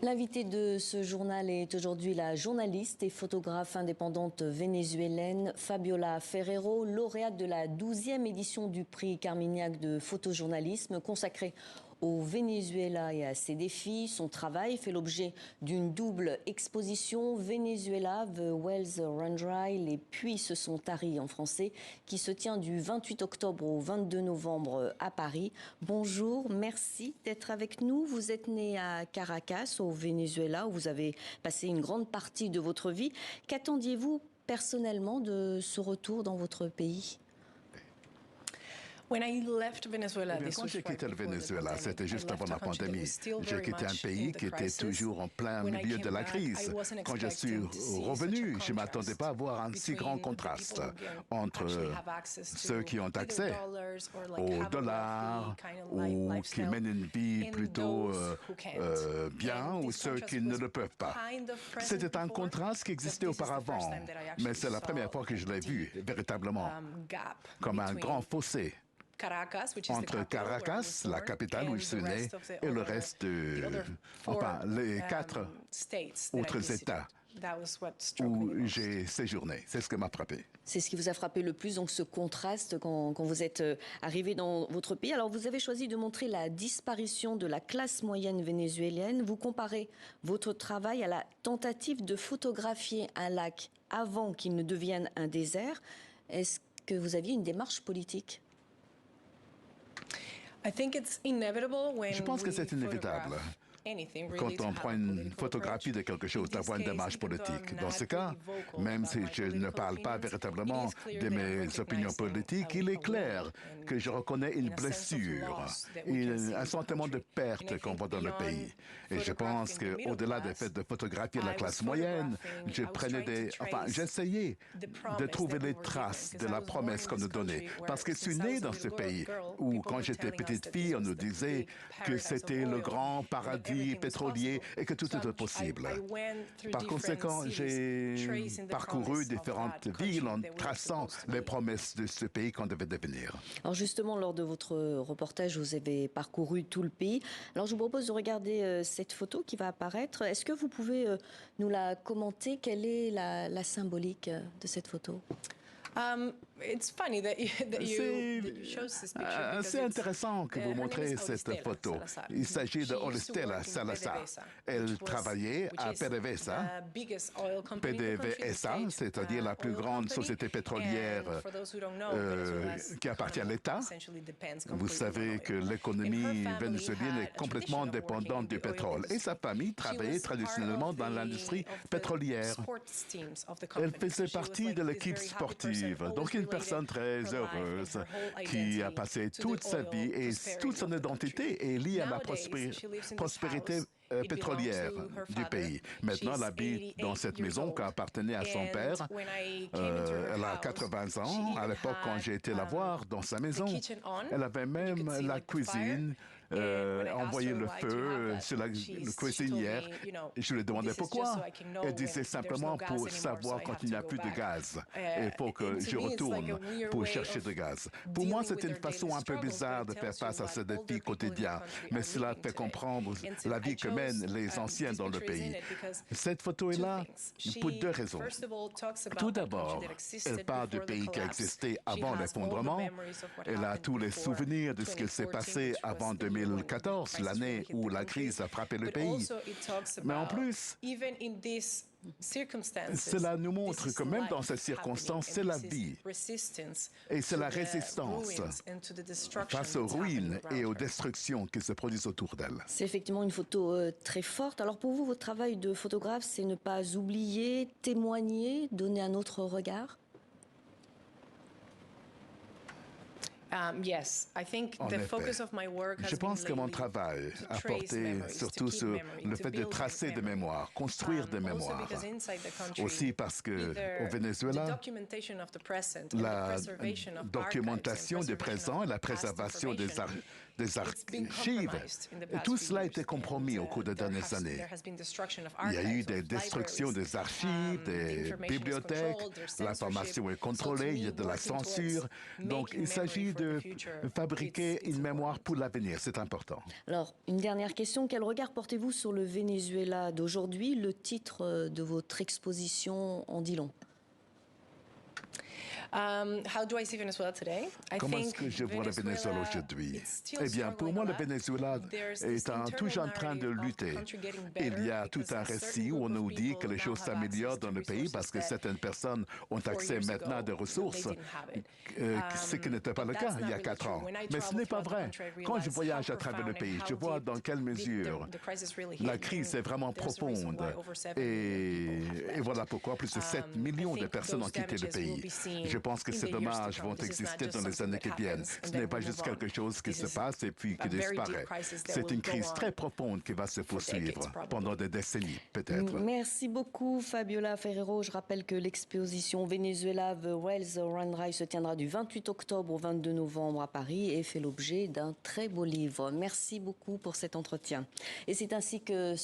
L'invitée de ce journal est aujourd'hui la journaliste et photographe indépendante vénézuélienne Fabiola Ferrero, lauréate de la 12e édition du prix Carmignac de photojournalisme consacré au Venezuela et à ses défis. Son travail fait l'objet d'une double exposition Venezuela, The Wells Run Dry, les puits se sont taris en français, qui se tient du 28 octobre au 22 novembre à Paris. Bonjour, merci d'être avec nous. Vous êtes née à Caracas, au Venezuela, où vous avez passé une grande partie de votre vie. Qu'attendiez-vous personnellement de ce retour dans votre pays ? Quand j'ai quitté le Venezuela, c'était juste avant la pandémie. J'ai quitté un pays qui était toujours en plein milieu de la crise. Quand je suis revenu, je ne m'attendais pas à voir un si grand contraste entre ceux qui ont accès au dollar ou qui mènent une vie plutôt bien ou ceux qui ne le peuvent pas. C'était un contraste qui existait auparavant, mais c'est la première fois que je l'ai vu véritablement, comme un grand fossé entre Caracas, la capitale où je suis né, et le reste, les 4 autres États où j'ai séjourné. C'est ce qui m'a frappé. C'est ce qui vous a frappé le plus, donc ce contraste quand vous êtes arrivé dans votre pays. Alors vous avez choisi de montrer la disparition de la classe moyenne vénézuélienne. Vous comparez votre travail à la tentative de photographier un lac avant qu'il ne devienne un désert. Est-ce que vous aviez une démarche politique ? Je pense que c'est inévitable. Quand on prend une photographie de quelque chose, d'avoir une démarche politique. Dans ce cas, même si je ne parle pas véritablement de mes opinions politiques, il est clair que je reconnais une blessure, un sentiment de perte qu'on voit dans le pays. Et je pense qu'au-delà du fait de photographier la classe moyenne, j'essayais de trouver les traces de la promesse qu'on nous donnait. Parce que je suis né dans ce pays où, quand j'étais petite fille, on nous disait que c'était le grand paradis pétrolier et que tout était possible. Par conséquent, j'ai parcouru différentes villes en traçant les promesses de ce pays qu'on devait devenir. Alors justement, lors de votre reportage, vous avez parcouru tout le pays. Alors je vous propose de regarder cette photo qui va apparaître. Est-ce que vous pouvez nous la commenter ? Quelle est la symbolique de cette photo ? C'est intéressant que vous montrez cette photo. Il s'agit de Olistela Salazar. Elle travaillait à PDVSA. PDVSA, c'est-à-dire la plus grande société pétrolière qui appartient à l'État. Vous savez que l'économie vénézuélienne est complètement dépendante du pétrole. Et sa famille travaillait traditionnellement dans l'industrie pétrolière. Elle faisait partie de l'équipe sportive. Donc une personne très heureuse qui a passé toute sa vie et toute son identité est liée à la prospérité pétrolière du pays. Maintenant, elle habite dans cette maison qui appartenait à son père. Elle a 80 ans. À l'époque, quand j'ai été la voir dans sa maison, elle avait même la cuisine, envoyé le feu sur la cuisinière. Je lui demandais pourquoi. Elle disait simplement pour savoir quand il n'y a plus de gaz. Il faut que je retourne pour chercher du gaz. Pour moi, c'est une façon un peu bizarre de faire face à ce défi quotidien, mais cela fait comprendre la vie que mènent les anciens dans le pays. Cette photo est là pour 2 raisons. Tout d'abord, elle parle du pays qui a existé avant l'effondrement. Elle a tous les souvenirs de ce qui s'est passé avant 2014, l'année où la crise a frappé le pays. Mais en plus, cela nous montre que même dans ces circonstances, c'est la vie et c'est la résistance face aux ruines et aux destructions qui se produisent autour d'elle. C'est effectivement une photo très forte. Alors pour vous, votre travail de photographe, c'est ne pas oublier, témoigner, donner un autre regard ? En effet, je pense que mon travail a porté surtout sur le fait de tracer des mémoires, construire des mémoires. Aussi parce que au Venezuela, la documentation du présent et la préservation des archives. Et tout cela a été compromis au cours des dernières années. Il y a eu des destructions des archives, des bibliothèques, l'information est contrôlée, il y a de la censure. Donc, il s'agit de fabriquer une mémoire pour l'avenir, c'est important. Alors, une dernière question, quel regard portez-vous sur le Venezuela d'aujourd'hui? Le titre de votre exposition en dit long. Comment est-ce que je vois le Venezuela aujourd'hui? Eh bien, pour moi, le Venezuela est toujours en train de lutter. Il y a tout un récit où on nous dit que les choses s'améliorent dans le pays parce que certaines personnes ont accès maintenant à des ressources, ce qui n'était pas le cas il y a 4 ans. Mais ce n'est pas vrai. Quand je voyage à travers le pays, je vois dans quelle mesure la crise est vraiment profonde. Et voilà pourquoi plus de 7 millions de personnes ont quitté le pays. Je pense que ces dommages vont exister dans les années qui viennent. Ce n'est pas juste quelque chose qui se passe et puis qui disparaît. C'est une crise très profonde qui va se poursuivre pendant des décennies, peut-être. Merci beaucoup, Fabiola Ferrero. Je rappelle que l'exposition Venezuela, The Wells Run Dry se tiendra du 28 octobre au 22 novembre à Paris et fait l'objet d'un très beau livre. Merci beaucoup pour cet entretien. Et c'est ainsi que